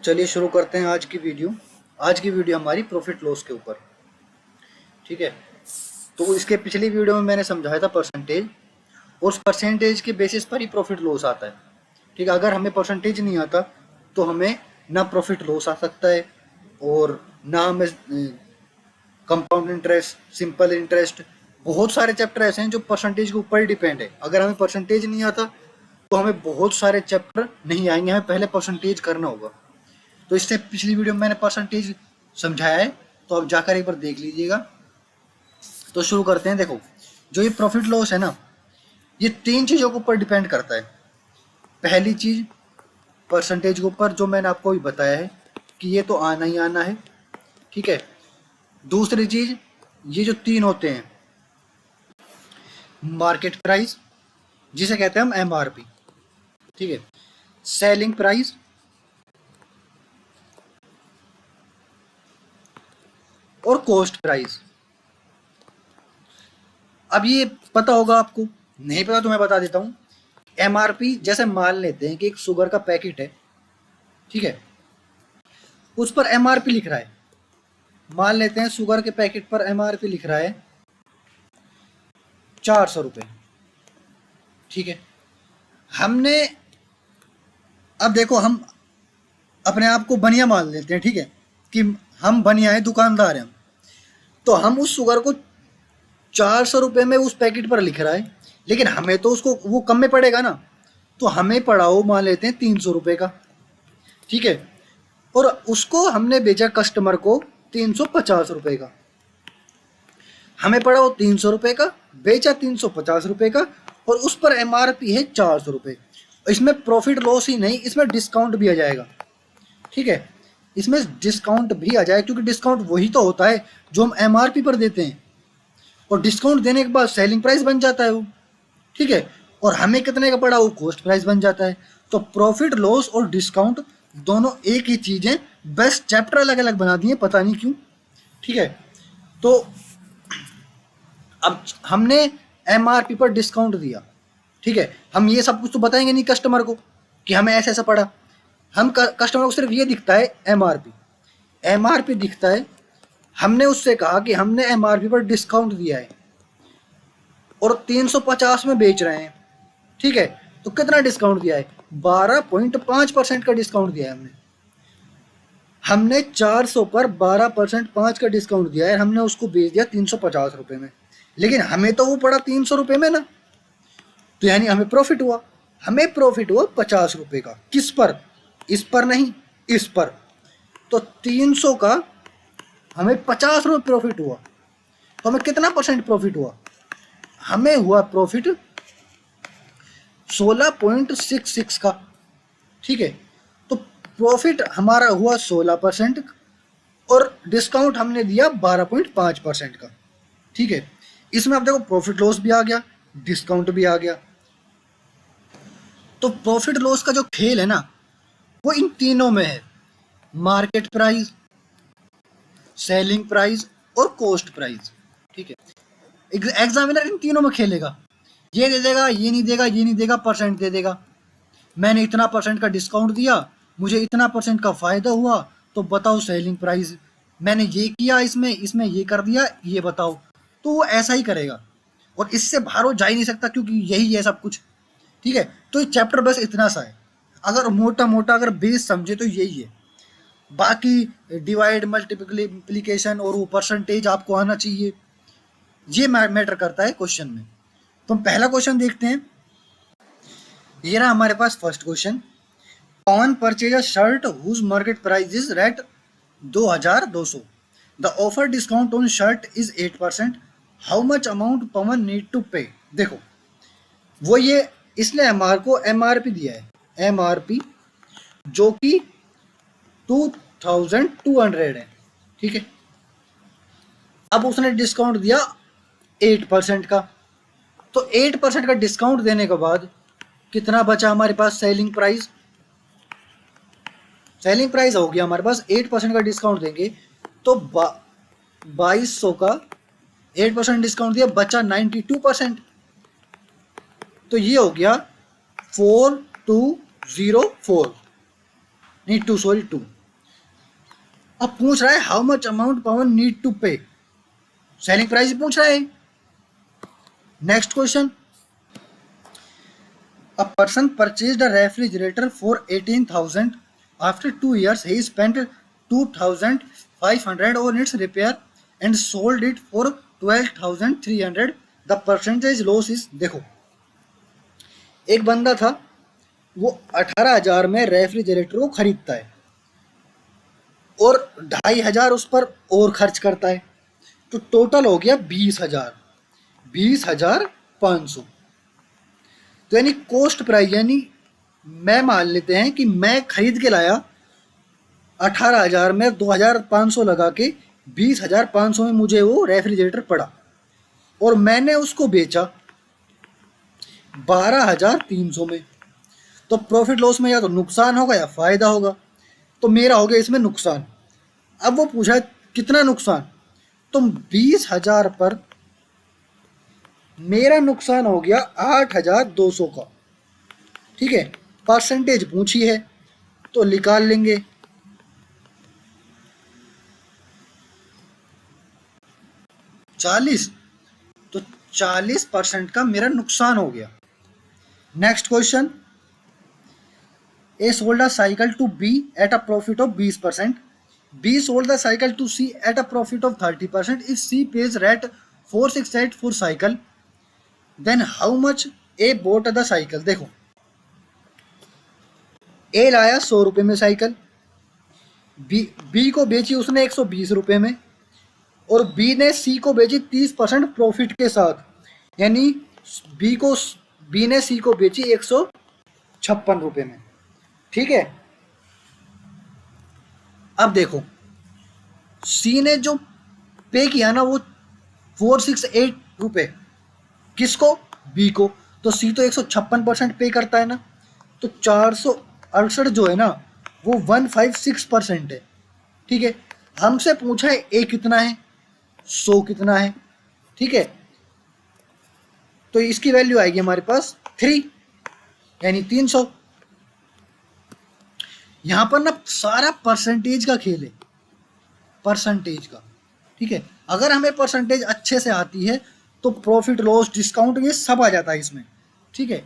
चलिए शुरू करते हैं आज की वीडियो। आज की वीडियो हमारी प्रॉफिट लॉस के ऊपर, ठीक है। तो इसके पिछली वीडियो में मैंने समझाया था परसेंटेज, उस परसेंटेज के बेसिस पर ही प्रॉफिट लॉस आता है, ठीक है। अगर हमें परसेंटेज नहीं आता तो हमें ना प्रॉफिट लॉस आ सकता है और ना हमें कंपाउंड इंटरेस्ट, सिंपल इंटरेस्ट, बहुत सारे चैप्टर ऐसे हैं जो परसेंटेज के ऊपर ही डिपेंड है। अगर हमें परसेंटेज नहीं आता तो हमें बहुत सारे चैप्टर नहीं आएंगे, हमें पहले परसेंटेज करना होगा। तो इससे पिछली वीडियो में मैंने परसेंटेज समझाया है, तो आप जाकर एक बार देख लीजिएगा। तो शुरू करते हैं। देखो, जो ये प्रॉफिट लॉस है ना, ये तीन चीज़ों के ऊपर डिपेंड करता है। पहली चीज़ परसेंटेज के ऊपर, जो मैंने आपको भी बताया है कि ये तो आना ही आना है, ठीक है। दूसरी चीज़, ये जो तीन होते हैं, मार्केट प्राइस जिसे कहते हैं हम एमआरपी, ठीक है, सेलिंग प्राइस और कॉस्ट प्राइस। अब ये पता होगा आपको, नहीं पता तो मैं बता देता हूँ। एमआरपी, जैसे मान लेते हैं कि एक शुगर का पैकेट है, ठीक है, उस पर एमआरपी लिख रहा है। मान लेते हैं शुगर के पैकेट पर एमआरपी लिख रहा है 400 रुपये, ठीक है। हमने, अब देखो, हम अपने आप को बनिया मान लेते हैं, ठीक है, कि हम बनिया है, दुकानदार हैं हम। तो हम उस शुगर को 400 रुपये में उस पैकेट पर लिख रहा है, लेकिन हमें तो उसको वो कम में पड़ेगा ना। तो हमें पड़ा वो मान लेते हैं 300 रुपये का, ठीक है, और उसको हमने भेजा कस्टमर को 350 रुपये का। हमें पड़ा वो 300 रुपये का, बेचा 350 रुपये का, और उस पर एमआरपी है 400 रुपये। इसमें प्रॉफिट लॉस ही नहीं, इसमें डिस्काउंट भी आ जाएगा, ठीक है। इसमें डिस्काउंट भी आ जाएगा, क्योंकि डिस्काउंट वही तो होता है जो हम एमआरपी पर देते हैं, और डिस्काउंट देने के बाद सेलिंग प्राइस बन जाता है वो, ठीक है। और हमें कितने का पड़ा, वो कॉस्ट प्राइस बन जाता है। तो प्रॉफिट लॉस और डिस्काउंट दोनों एक ही चीज़ें, बस चैप्टर अलग अलग बना दिए, पता नहीं क्यों, ठीक है। तो अब हमने एमआरपी पर डिस्काउंट दिया, ठीक है। हम ये सब कुछ तो बताएंगे नहीं कस्टमर को कि हमें ऐसा ऐसा पड़ा। हम कस्टमर को सिर्फ ये दिखता है एमआरपी, एमआरपी दिखता है। हमने उससे कहा कि हमने एमआरपी पर डिस्काउंट दिया है और 350 में बेच रहे हैं, ठीक है। तो कितना डिस्काउंट दिया है, 12.5% का डिस्काउंट दिया है हमने। हमने 400 पर 12% 5 का डिस्काउंट दिया है, हमने उसको बेच दिया 350 रुपये में, लेकिन हमें तो वो पड़ा 300 रुपये में ना। तो यानी हमें प्रॉफिट हुआ, हमें प्रॉफिट हुआ 50 रुपये का। किस पर, इस पर नहीं, इस पर। तो 300 का हमें 50 रुपये प्रॉफिट हुआ। तो हमें कितना परसेंट प्रॉफिट हुआ, हमें हुआ प्रॉफिट 16.66 का, ठीक है। तो प्रॉफिट हमारा हुआ 16% और डिस्काउंट हमने दिया 12.5% का, ठीक है। इसमें आप देखो प्रॉफिट लॉस भी आ गया, डिस्काउंट भी आ गया। तो प्रॉफिट लॉस का जो खेल है ना, वो इन तीनों में है, मार्केट प्राइस, सेलिंग प्राइस और कॉस्ट प्राइस, ठीक है। एग्जामिनर इन तीनों में खेलेगा, ये दे देगा, ये नहीं देगा, ये नहीं देगा, परसेंट दे देगा। मैंने इतना परसेंट का डिस्काउंट दिया, मुझे इतना परसेंट का फ़ायदा हुआ, तो बताओ सेलिंग प्राइस। मैंने ये किया, इसमें इसमें ये कर दिया, ये बताओ। तो वो ऐसा ही करेगा और इससे बाहर वो जा ही नहीं सकता, क्योंकि यही है सब कुछ, ठीक है। तो ये चैप्टर बस इतना सा है, अगर मोटा मोटा अगर बेस समझे तो यही है। बाकी डिवाइड, मल्टीप्लिकेशन और वो परसेंटेज आपको आना चाहिए, ये मैटर करता है क्वेश्चन में। तो हम पहला क्वेश्चन देखते हैं। ये रहा हमारे पास first question. Pawan purchase a shirt whose market price is rate 2200। The offer discount on shirt is 8%। How much amount Pawan need to pay. देखो, वो ये इसने हमारे को एमआरपी दिया है, एमआरपी जो कि 2200 है, ठीक है। अब उसने डिस्काउंट दिया 8% का, तो 8% का डिस्काउंट देने के बाद कितना बचा हमारे पास सेलिंग प्राइस। सेलिंग प्राइस हो गया हमारे पास 8% का डिस्काउंट देंगे तो 2200 का 8% डिस्काउंट दिया, बचा 92%। तो ये हो गया 4204, नीड टू, सॉरी टू। अब पूछ रहा है how much amount Pawan need to pay, selling price पूछ रहा है। Next question, a person purchased a refrigerator for 18,000. After 2 years he spent 2,500 on its repair and sold it for 12,300. The percentage loss is, देखो एक बंदा था, वो 18,000 में refrigerator को खरीदता है और 2,500 उस पर और खर्च करता है, तो टोटल हो गया 20,000, 20,500। तो यानी कॉस्ट प्राइस, यानी मैं मान लेते हैं कि मैं खरीद के लाया 18,000 में, 2,500 लगा के 20,500 में मुझे वो रेफ्रिजरेटर पड़ा और मैंने उसको बेचा 12,300 में। तो प्रॉफिट लॉस में या तो नुकसान होगा या फायदा होगा, तो मेरा हो गया इसमें नुकसान। अब वो पूछा कितना नुकसान, तो 20,000 पर मेरा नुकसान हो गया 8,200 का। ठीक है, परसेंटेज पूछी है तो निकाल लेंगे। 40, तो 40% का मेरा नुकसान हो गया। Next question, A sold a cycle to B at a profit of 20%, B sold the cycle to C at a profit of 30%। If C pays rate 468 for cycle, then how much A bought the cycle. देखो A लाया 100 रुपये में cycle, B को बेची उसने 120 रुपये में, और बी ने सी को बेची 30% प्रॉफिट के साथ, यानी बी ने सी को बेची 156 रुपये में। ठीक है, अब देखो सी ने जो पे किया ना वो 468 रुपये, किसको, बी को, तो सी तो 156% पे करता है ना, तो 468 जो है ना वो 156% है। ठीक है, हमसे पूछा है ए कितना है, 100 कितना है। ठीक है, तो इसकी वैल्यू आएगी हमारे पास 3, यानी 300। यहां पर ना सारा परसेंटेज का खेल है, परसेंटेज का। ठीक है, अगर हमें परसेंटेज अच्छे से आती है तो प्रॉफिट लॉस डिस्काउंट ये सब आ जाता है इसमें। ठीक है,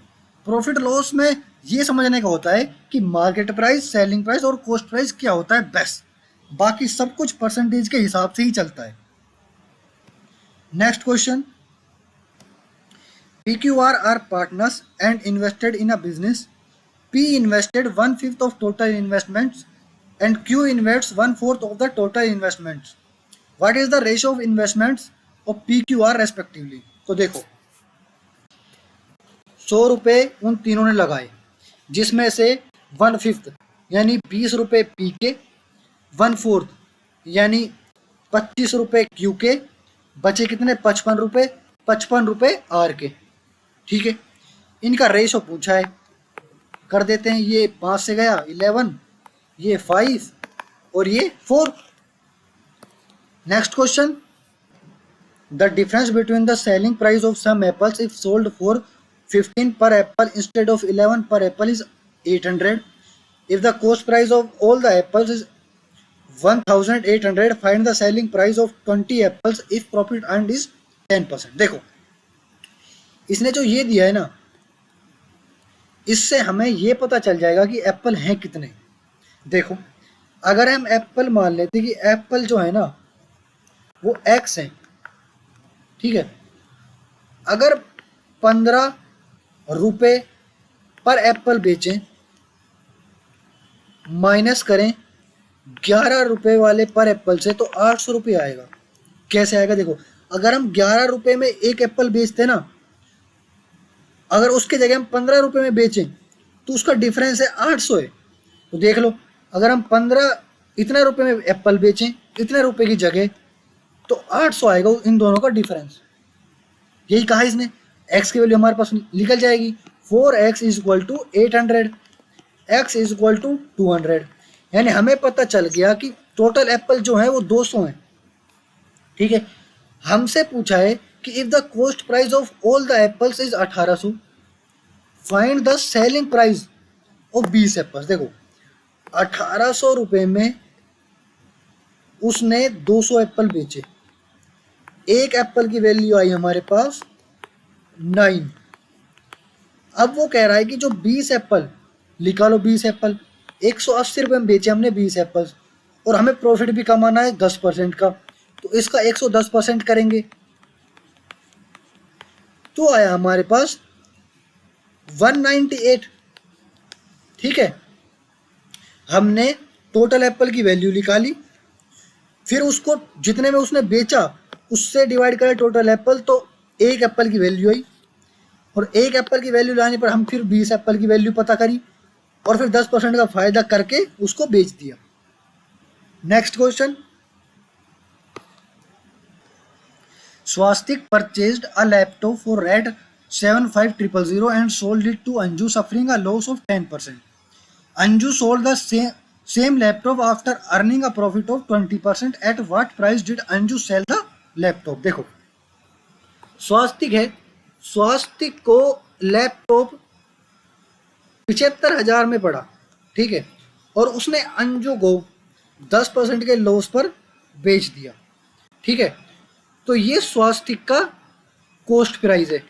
प्रॉफिट लॉस में ये समझने का होता है कि मार्केट प्राइस, सेलिंग प्राइस और कॉस्ट प्राइस क्या होता है बेस्ट, बाकी सब कुछ परसेंटेज के हिसाब से ही चलता है। Next question, PQR are partners and invested in a business. P invested 1/5 of total investments and Q invests 1/4 of the total investments. What is the ratio of investments of PQR respectively? तो देखो 100 रुपये उन तीनों ने लगाए, जिसमें से 1/5 यानी 20 रुपये पी के, 1/4 यानी 25 रुपये क्यू के, बचे कितने, 55 रुपये, 55 रुपये आर के। ठीक है, इनका रेशो पूछा है, कर देते हैं। ये 5 से गया 11, ये 5 और ये 4। Next question, the difference between the selling price of some apples if sold for 15 per apple instead of 11 per apple is 800. If the cost price of all the apples is 1,800, find the selling price of 20 apples if profit earned is 10%। देखो इसने जो ये दिया है ना, इससे हमें ये पता चल जाएगा कि एप्पल हैं कितने। देखो अगर हम एप्पल मान लेते कि एप्पल जो है ना वो एक्स है, ठीक है, अगर 15 रुपये पर एप्पल बेचें, माइनस करें 11 रुपये वाले पर एप्पल से, तो 800 रुपये आएगा। कैसे आएगा, देखो अगर हम 11 रुपये में एक एप्पल बेचते ना, अगर उसके जगह हम 15 रुपये में बेचें तो उसका डिफरेंस है 800 है। तो देख लो अगर हम 15 इतने रुपये में एप्पल बेचें इतने रुपये की जगह, तो 800 आएगा इन दोनों का डिफरेंस। यही कहा इसने, एक्स की वैल्यू हमारे पास निकल जाएगी, 4x is equal to 800, x is equal to 200। यानी हमें पता चल गया कि टोटल एप्पल जो है वो 200 हैं। ठीक है, हमसे पूछा है कि if the cost price of all the apples is 1800, find the selling price of 20 apples. देखो 1800 रुपये में उसने 200 एप्पल बेचे। एक एप्पल की वैल्यू आई हमारे पास 9। अब वो कह रहा है कि जो 20 एप्पल, लिखा लो 20 एप्पल, 180 रुपये में बेचे हमने 20 एप्पल, और हमें प्रॉफिट भी कमाना है 10% का, तो इसका 110% करेंगे तो आया हमारे पास 198। ठीक है, हमने टोटल एप्पल की वैल्यू निकाली, फिर उसको जितने में उसने बेचा उससे डिवाइड करें टोटल एप्पल, तो एक एप्पल की वैल्यू आई, और एक एप्पल की वैल्यू लाने पर हम फिर 20 एप्पल की वैल्यू पता करी, और फिर 10% का फायदा करके उसको बेच दिया। Next question, Swastik purchased a laptop for rate 7500 and sold it to Anju suffering a loss of 10%. Anju sold the same laptop after earning a profit of 20%. At what price did Anju sell the laptop? देखो, स्वास्तिक है, स्वास्तिक को laptop 75,000 में पड़ा, ठीक है, और उसने अंजू को 10% के लॉस पर बेच दिया। ठीक है, तो ये स्वास्तिक का कॉस्ट प्राइस है।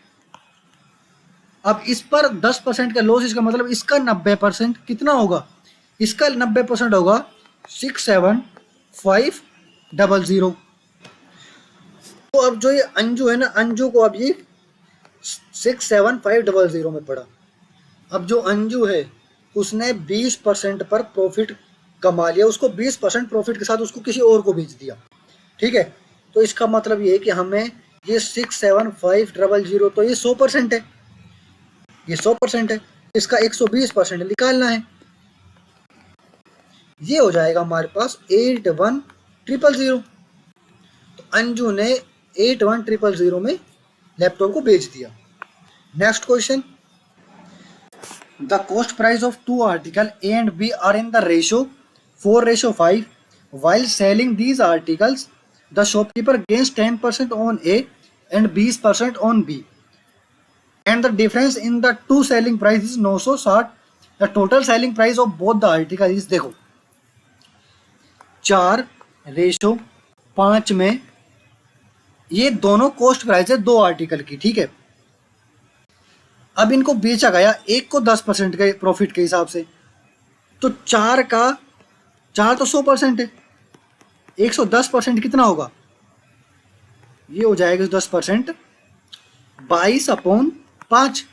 अब इस पर 10% का लॉस, इसका मतलब इसका 90% कितना होगा? इसका 90% होगा 67,500। तो अब जो ये अंजू है ना, अंजू को अब ये 67,500 में पड़ा। अब जो अंजू है उसने 20% पर प्रॉफिट कमा लिया, उसको 20% प्रॉफिट के साथ उसको किसी और को बेच दिया। ठीक है, तो इसका मतलब ये है कि हमें ये 67,500, तो ये 100% है, ये 100% है, इसका 120% निकालना है। ये हो जाएगा हमारे पास 81,000। तो अंजू ने 81,000 में लैपटॉप को बेच दिया। Next question, the cost price of two article A and B are in the ratio 4:5। while selling these articles the shopkeeper gains 10% on A and 20% on B, and the difference in the two selling price is 960। the total selling price of both the article is, देखो 4:5 में ये दोनों cost price है दो article की। ठीक है, अब इनको बेचा गया एक को 10% के प्रॉफिट के हिसाब से, तो चार तो 100% है, 110% कितना होगा? ये हो जाएगा 10%, 22/5।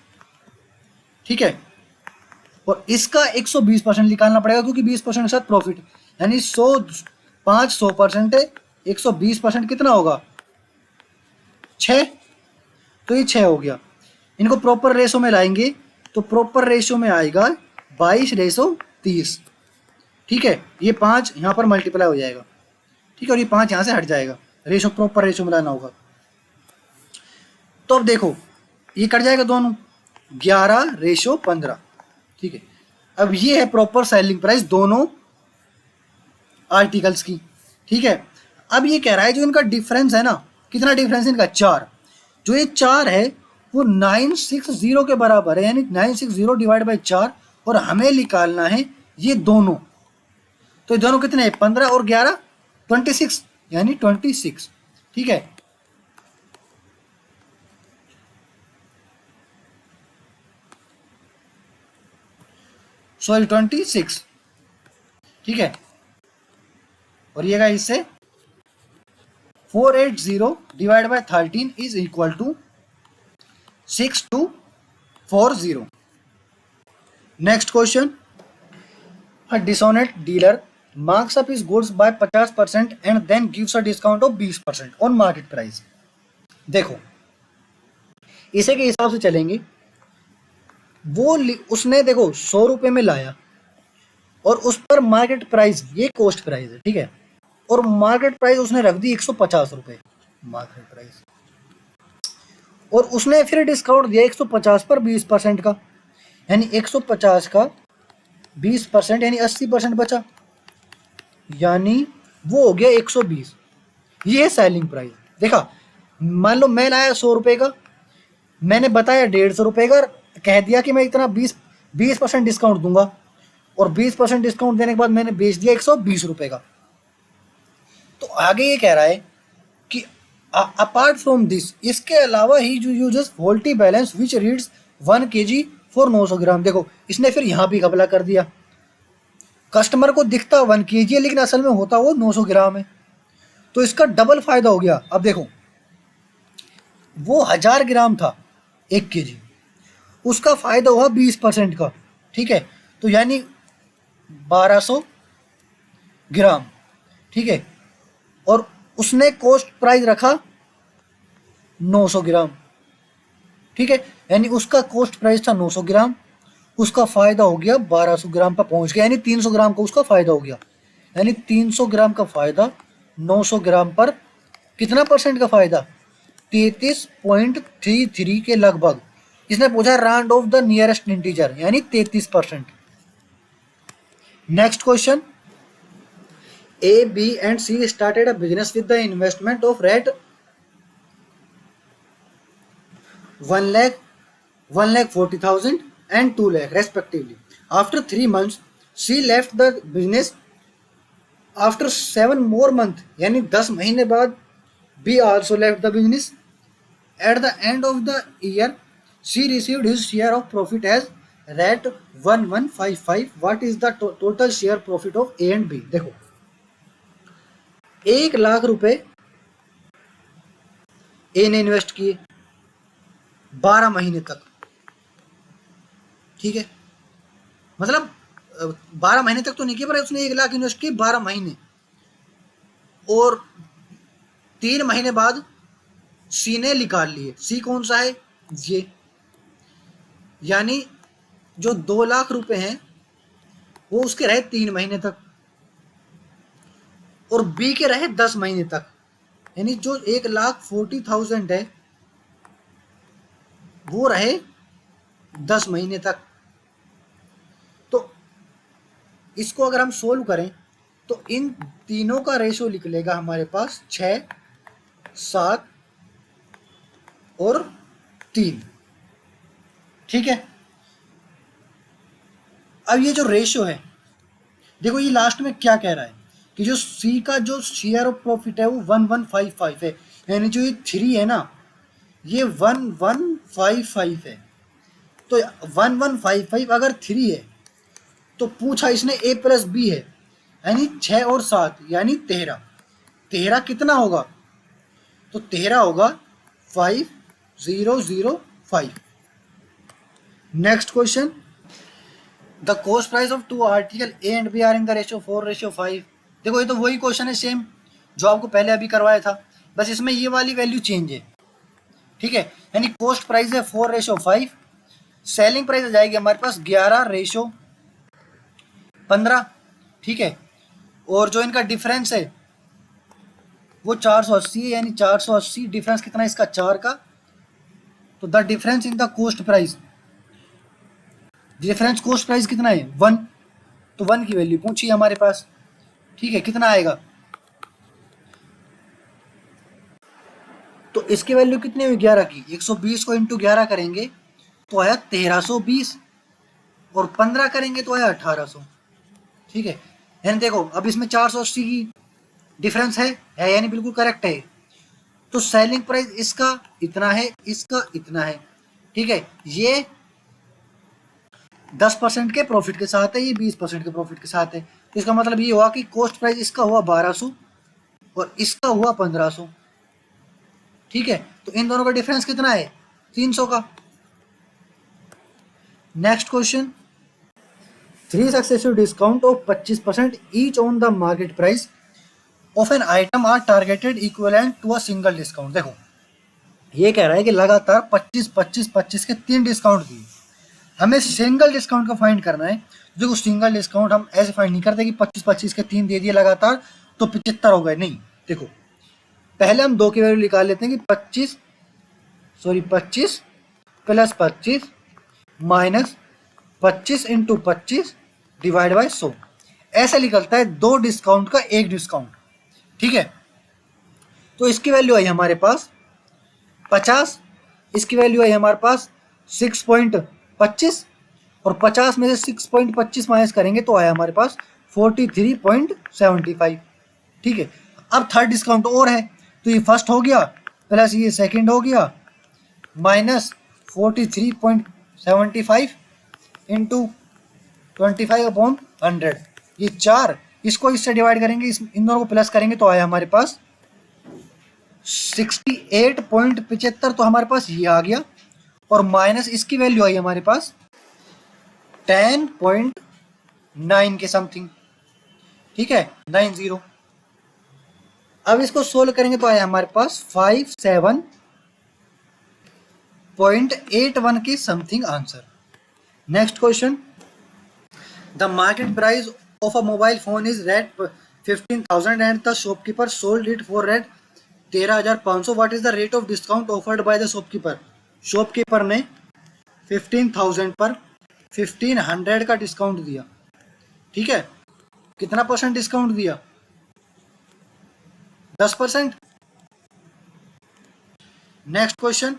ठीक है, और इसका 120% निकालना पड़ेगा क्योंकि 20% के साथ प्रॉफिट, यानी 100% है, 120% कितना होगा? 6। तो ये 6 हो गया। इनको प्रॉपर रेशो में लाएंगे तो प्रॉपर रेशो में आएगा 22:30। ठीक है, ये 5 यहाँ पर मल्टीप्लाई हो जाएगा। ठीक है, और ये 5 यहाँ से हट जाएगा, रेशो प्रॉपर रेशो में लाना होगा। तो अब देखो ये कट जाएगा दोनों, 11:15। ठीक है, अब ये है प्रॉपर सेलिंग प्राइस दोनों आर्टिकल्स की। ठीक है, अब ये कह रहा है जो इनका डिफरेंस है ना, कितना डिफरेंस इनका? 4। जो ये 4 है वो 960 के बराबर है, यानी 960 डिवाइड बाई 4, और हमें निकालना है ये दोनों। तो ये दोनों कितने हैं? 15 और 11 26, यानी 26। ठीक है, सॉरी 26। ठीक है, और ये इससे 480 divide by 13 is equal to 6240। Next question, a dishonest dealer marks up his goods by 50% and then gives a discount of 20% on market price। देखो इसे के हिसाब से चलेंगे, वो उसने देखो 100 रुपये में लाया और उस पर मार्केट प्राइस, ये कॉस्ट प्राइस है, ठीक है, और मार्केट प्राइस उसने रख दी 150 रुपये मार्केट प्राइस, और उसने फिर डिस्काउंट दिया 150 पर 20% का, यानी 150 का 20% यानी 80% बचा, यानी वो हो गया 120। ये है सेलिंग प्राइस। देखा, मान लो मैं लाया 100 रुपये का, मैंने बताया 150 रुपये का, कह दिया कि मैं इतना 20% डिस्काउंट दूंगा, और 20% डिस्काउंट देने के बाद मैंने बेच दिया 120 रुपये का। तो आगे ये कह रहा है कि अपार्ट फ्रॉम दिस, इसके अलावा ही जो uses faulty balance which reads 1 kg for 900 ग्राम। देखो इसने फिर यहाँ भी घपला कर दिया, कस्टमर को दिखता 1 kg है लेकिन असल में होता वो 900 ग्राम है। तो इसका डबल फायदा हो गया। अब देखो वो 1000 ग्राम था 1 kg, उसका फायदा हुआ 20% का, ठीक है, तो यानी 1200 ग्राम, ठीक है, और उसने कॉस्ट प्राइस रखा 900 ग्राम, ठीक है, यानी उसका कॉस्ट प्राइस था 900 ग्राम, उसका फायदा हो गया 1200 ग्राम पर पहुंच गया, यानी 300 ग्राम का उसका फायदा हो गया, यानी 300 ग्राम का फायदा 900 ग्राम पर कितना परसेंट का फायदा, 33.33 के लगभग। इसने पूछा round of the nearest integer, यानी 33%। Next question, A, B and C started a business with the investment of rate 1 lakh, 1,40,000 and 2 lakh respectively. After 3 months, C left the business. After 7 more months, यानी 10 महीने बाद B also left the business. At the end of the year, C received his share of profit as rate 1155. What is the total share profit of A and B? देखो 1 लाख रुपए ए ने invest किए 12 महीने तक, ठीक है, मतलब 12 महीने तक तो नहीं किया पर उसने 1 लाख इन्वेस्ट किए 12 महीने, और 3 महीने बाद सी ने निकाल लिए। सी कौन सा है, ये, यानी जो 2 लाख रुपए हैं वो उसके रहे 3 महीने तक और बी के रहे 10 महीने तक, यानी जो 1,40,000 है वो रहे 10 महीने तक। तो इसको अगर हम सोल्व करें तो इन तीनों का रेशो निकलेगा हमारे पास 6, 7 और 3, ठीक है। अब ये जो रेशो है, देखो ये लास्ट में क्या कह रहा है कि जो सी का जो शेयर ऑफ प्रॉफिट है वो 1155 है, यानी जो ये 3 है ना ये 1155 है। तो 1155 अगर 3 है तो पूछा इसने ए प्लस बी है, यानी 6 और 7 यानी 13, 13 कितना होगा, तो 13 होगा 5005। Next question, the cost price of 2 article A and B are in the ratio 4:5। देखो ये तो वही क्वेश्चन है सेम जो आपको पहले अभी करवाया था, बस इसमें ये वाली वैल्यू चेंज है, ठीक है, यानी कॉस्ट प्राइस है 4:5, सेलिंग प्राइस आ जाएगी हमारे पास 11:15, ठीक है, और जो इनका डिफरेंस है वो 480 है, यानी 480 डिफरेंस कितना है इसका 4 का, तो the difference in the cost price, difference cost price कितना है 1, तो 1 की वैल्यू पूछी हमारे पास, ठीक है, कितना आएगा, तो इसकी वैल्यू कितनी हुई 11 की, 120 को इंटू 11 करेंगे तो आया 1320 और 15 करेंगे तो आया 1800, ठीक है, यानी देखो अब इसमें 480 की डिफरेंस है यानी बिल्कुल करेक्ट है। तो सेलिंग प्राइस इसका इतना है, इसका इतना है, ठीक है, ये 10% के प्रॉफिट के साथ है, ये 20% के प्रॉफिट के साथ है, तो इसका मतलब ये हुआ कि कॉस्ट प्राइस इसका हुआ 1200 और इसका हुआ 1500, ठीक है, तो इन दोनों का डिफरेंस कितना है 300 का। Next question, 3 successive discount of 25% each on the market price of an item are targeted equivalent to a single discount. देखो ये कह रहा है कि लगातार 25 25 25 के 3 डिस्काउंट दिए, हमें सिंगल डिस्काउंट का फाइंड करना है। देखो सिंगल डिस्काउंट हम ऐसे फाइंड नहीं करते कि 25 25 के 3 दे दिए लगातार तो 75 हो गए, नहीं, देखो पहले हम 2 की वैल्यू निकाल लेते हैं कि 25 plus 25 minus 25 into 25 divide by 100, ऐसा निकलता है 2 डिस्काउंट का 1 डिस्काउंट, ठीक है। तो इसकी वैल्यू आई हमारे पास 50, इसकी वैल्यू आई हमारे पास 6.25 और 50 में से 6.25 माइनस करेंगे तो आया हमारे पास 43.75। ठीक है, अब थर्ड डिस्काउंट और है, तो ये फर्स्ट हो गया प्लस ये सेकंड हो गया माइनस 43.75 इंटू 25/100, ये 4, इसको इससे डिवाइड करेंगे, इन दोनों को प्लस करेंगे तो आया हमारे पास 68.75, तो हमारे पास ये आ गया, और माइनस इसकी वैल्यू आई हमारे पास 10.9 के समथिंग। ठीक है, 90। अब इसको सोल्व करेंगे तो आया हमारे पास 57.81 के something answer. Next question, the market price of a mobile phone is rate 15,000 and the shopkeeper sold it for rate 13,500। What is the rate of discount offered by the shopkeeper? Shopkeeper ने 15,000 पर 1,500 का discount दिया। ठीक है, कितना percent discount दिया? 10%। Next question,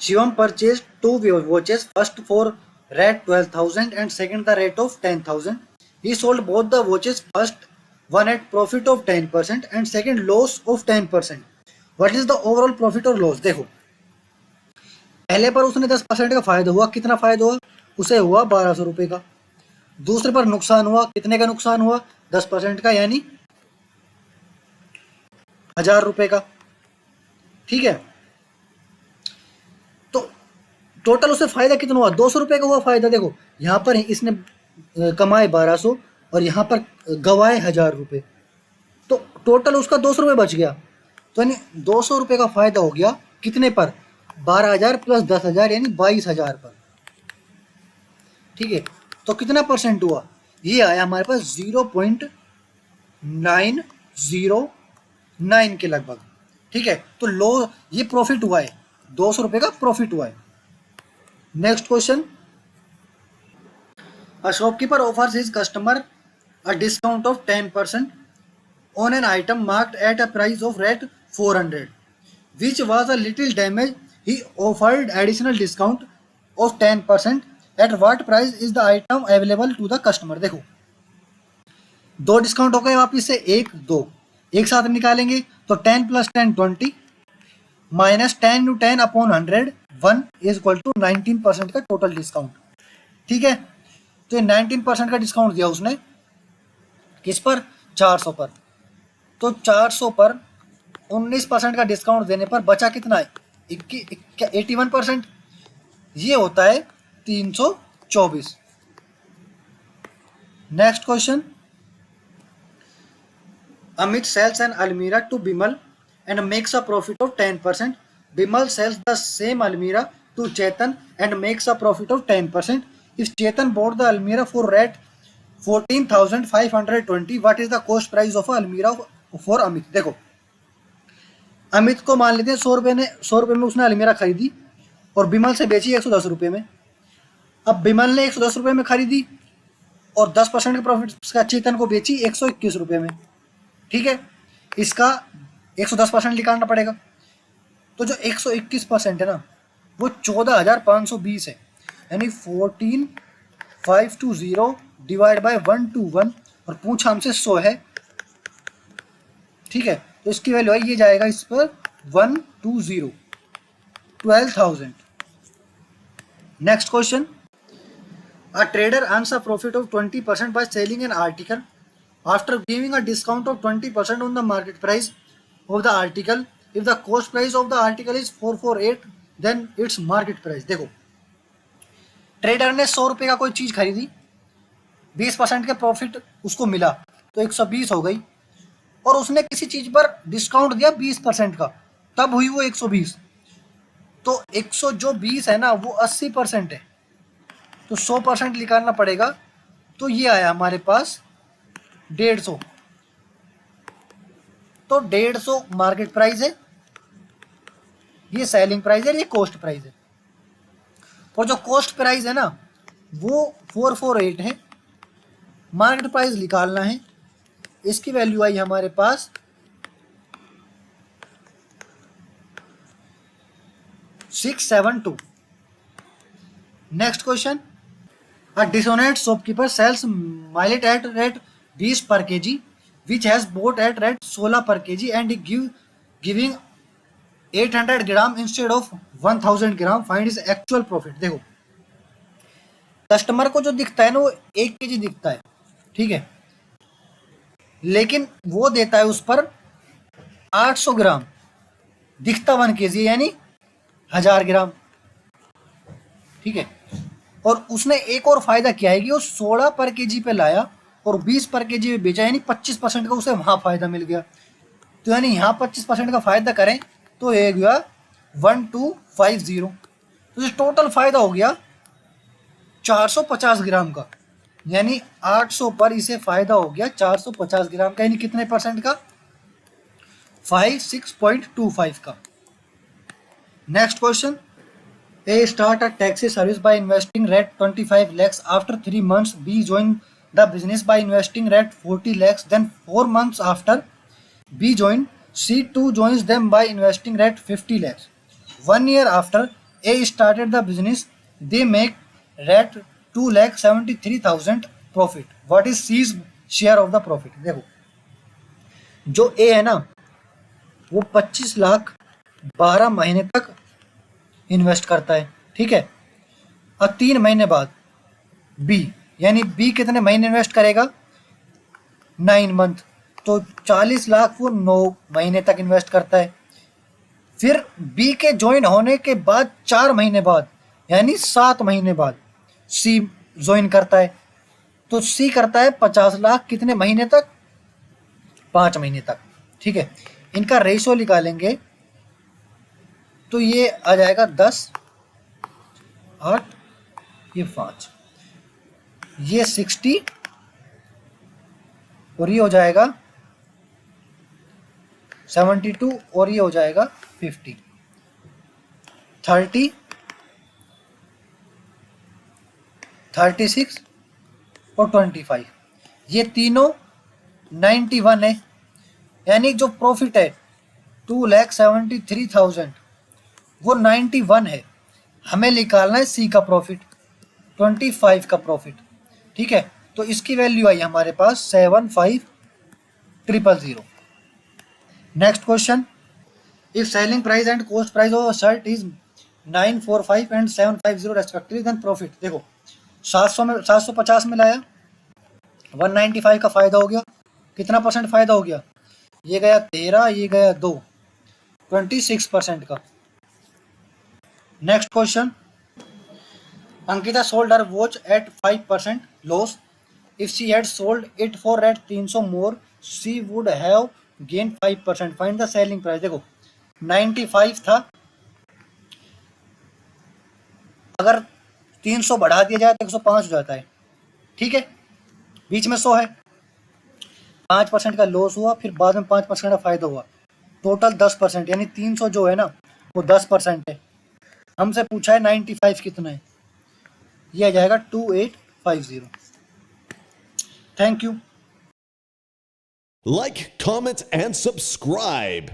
Shivam purchase 2 watches, first for rate 12,000 and second the rate of 10,000. He sold both the watches, first one at profit of 10% and second loss of 10%. What is the overall profit or loss? देखो, पहले पर उसने 10% का फायदा हुआ, कितना फायदा हुआ? उसे हुआ 1,200 रुपए का। दूसरे पर नुकसान हुआ, कितने का नुकसान हुआ? 10% का, यानी 1,000 रुपए का। ठीक है, तो टोटल उसे फायदा कितना हुआ? 200 रुपए का हुआ फायदा। देखो यहाँ पर इसने कमाए 1,200 और यहाँ पर गवाए 1,000 रुपए, तो टोटल उसका 200 रुपये बच गया। तो यानी 200 रुपये का फायदा हो गया कितने पर? 12,000 प्लस 10,000 यानी 22,000 पर। ठीक है, तो कितना परसेंट हुआ? ये आया हमारे पास 0.909 के लगभग। ठीक है, तो लो ये प्रॉफिट हुआ है, 200 रुपये का प्रॉफिट हुआ है। Next question, a shopkeeper offers his customer a discount of 10% on an item marked at a price of rate 400, which was a little damaged. He offered additional discount of 10%. At what price is the item available to the customer? देखो, दो discount हो गए वापिस से, 1 2 एक साथ निकालेंगे तो 10 + 10 20 minus 10 × 10 upon 100 1 is equal to 19% का टोटल डिस्काउंट। ठीक है, तो ये 19% का डिस्काउंट दिया उसने, किस पर? 400 पर। तो 400 पर 19% का डिस्काउंट देने पर बचा कितना है? 81%। ये होता है 324। Next question, Amit sells an almirah to Bimal and makes a profit of 10%. Bimal sells the same almirah to Chetan and makes a profit of 10%. If Chetan bought the almirah for rate 14,520, what is the cost price of अलमीरा for Amit? देखो, अमित को मान लेते हैं 100 रुपये में उसने अलमीरा खरीदी और बिमल से बेची 110 रुपये में। अब बिमल ने 110 रुपये में खरीदी और 10% के प्रॉफिट का चेतन को बेची 121 रुपये में। ठीक है, इसका 110% निकालना पड़ेगा, तो जो 121% है ना वो 14,520 है, यानी 14,520 डिवाइड बाय 121, और पूछा हमसे 100 है। ठीक है, तो इसकी वैल्यू है, ये जाएगा इस पर 120, 12,000। Next question, a trader earns a profit of 20% by selling an article after giving a discount of 20% on the market price of the article. If the cost price of the article is 448, then its market price. देखो, trader ने 100 रुपये का कोई चीज खरीदी, 20% के profit उसको मिला तो 120 हो गई, और उसने किसी चीज पर डिस्काउंट दिया 20% का, तब हुई वो 120। तो 120 है ना वो 80% है, तो 100% निकालना पड़ेगा, तो ये आया हमारे पास 150। तो 150 मार्केट प्राइस है, ये सेलिंग प्राइस है, ये कॉस्ट प्राइस है, और जो कॉस्ट प्राइस है ना वो 448 है। मार्केट प्राइस निकालना है, इसकी वैल्यू आई हमारे पास 672। Next question, a dishonest shopkeeper sells millet at rate 20 per kg, which has bought at rate 16 per kg and giving 800 gram instead of 1000 gram. Find his actual profit. देखो, customer को जो दिखता है ना वो 1 kg दिखता है, ठीक है, लेकिन वो देता है उस पर 800 ग्राम, दिखता 1 kg यानी 1000 ग्राम, ठीक है। और उसने एक और फायदा किया है कि वो 16 पर केजी पे लाया और 20 पर केजी पे बेचा, यानी 25% का उसे वहां फायदा मिल गया। तो यानी यहाँ 25% का फायदा करें तो ये गया 1250, तो ये टोटल फायदा हो गया 450 ग्राम का, यानी 800 पर इसे फायदा हो गया 450 ग्राम का, यानी कितने परसेंट का? 56.25 का। Next question, A start a taxi service by investing rate 25 lakhs. After 3 months, B joined the business by investing rate 40 lakhs. Then 4 months after, B joined. C too joins them by investing rate 50 lakhs. 1 year after, A started the business. They make rate 2,73,000 profit. What is C's share of the profit? देखो, जो A है ना वो 25 लाख 12 महीने तक invest करता है, ठीक है। और 3 महीने बाद बी, यानी बी कितने महीने इन्वेस्ट करेगा? 9 मंथ, तो 40 लाख वो 9 महीने तक इन्वेस्ट करता है। फिर बी के ज्वाइन होने के बाद 4 महीने बाद यानी 7 महीने बाद सी ज्वाइन करता है, तो सी करता है 50 लाख कितने महीने तक? 5 महीने तक, ठीक है। इनका रेशियो निकालेंगे तो ये आ जाएगा 10, 8, ये 5, ये 60 और ये हो जाएगा 72 और ये हो जाएगा 50, 30, 36 और 25, ये तीनों 91 है, यानी जो प्रॉफिट है 2,73,000 वो 91 है। हमें निकालना है सी का प्रॉफिट 25 का प्रॉफिट, ठीक है। तो इसकी वैल्यू आई हमारे पास 75,000। Next question, if selling price and cost price of shirt is 945 and 750 respectively, then profit. देखो 750 में लाया, 195 का फायदा हो गया, कितना परसेंट फायदा हो गया? ये गया 13, ये गया 2, 26% का। Next question, Ankita sold her watch at 5% loss, if she had sold it for at 300 more she would have gain 5%, find the selling price. देखो 95 था, अगर 300 बढ़ा दिया जाए तो 105 हो जाता है, ठीक है, बीच में 100 है, 5% का लॉस हुआ, फिर बाद में 5% का फायदा हुआ, टोटल 10%, यानी 300 जो है ना वो 10% है। हमसे पूछा है 95 कितना है, ये आ जाएगा 2850। Thank you. Like, comment, and subscribe.